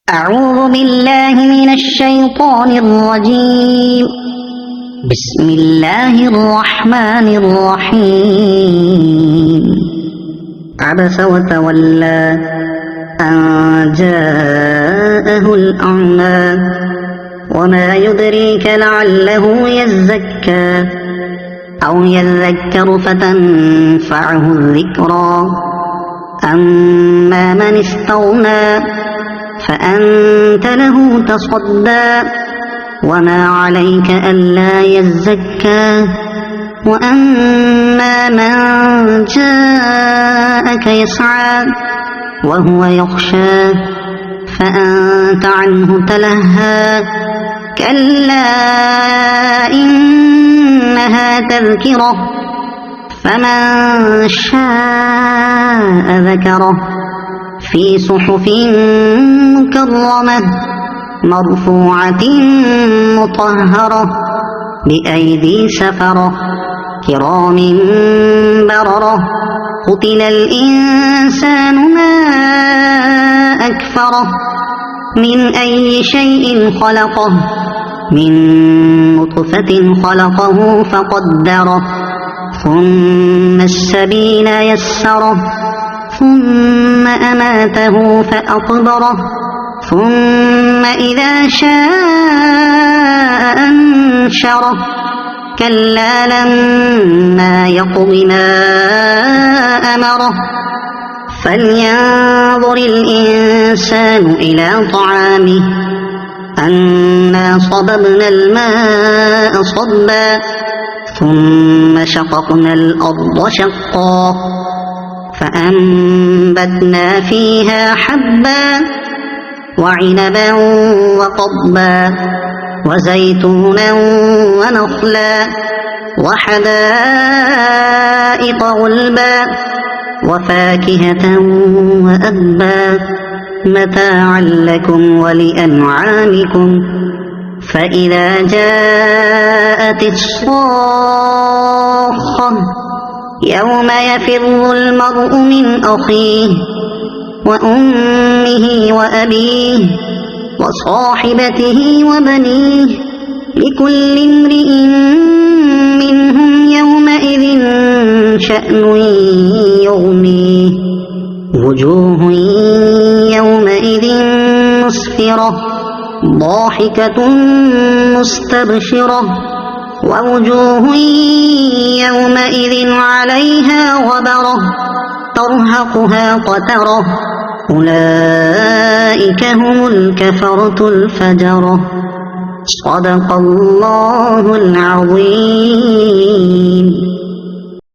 أعوذ بالله من الشيطان الرجيم. بسم الله الرحمن الرحيم. عبس وتولى أن جاءه الأعمى وما يدريك لعله يزكى أو يذكر فتنفعه الذكرى. أما من استغنى فأنت له تصدى وما عليك ألا يزكى. وأما من جاءك يسعى وهو يخشى فأنت عنه تلهى. كلا إنها تذكرة فمن شاء ذكره في صحف مكرمة مرفوعة مطهرة بأيدي سفرة كرام بررة. قتل الإنسان ما أكفره من أي شيء خلقه من نطفة خلقه فقدره ثم السبيل يسره ثم أماته فأقبره ثم إذا شاء أنشره. كلا لما يقض ما أمره. فلينظر الإنسان إلى طعامه أنا صببنا الماء صبا ثم شققنا الأرض شقا فأنبتنا فيها حبا وعنبا وقضبا وزيتونا ونخلا وحدائق غلبا وفاكهة وأبا متاعا لكم ولأنعامكم. فإذا جاءت الصاخة يوم يفر المرء من أخيه وأمه وأبيه وصاحبته وبنيه لكل امرئ منهم يومئذ شأن يغنيه. وجوه يومئذ مسفرة ضاحكة مستبشرة ووجوه يومئذ عليها غبرة ترهقها قترة. أولئك هم الكفرة الفجرة. صدق الله العظيم.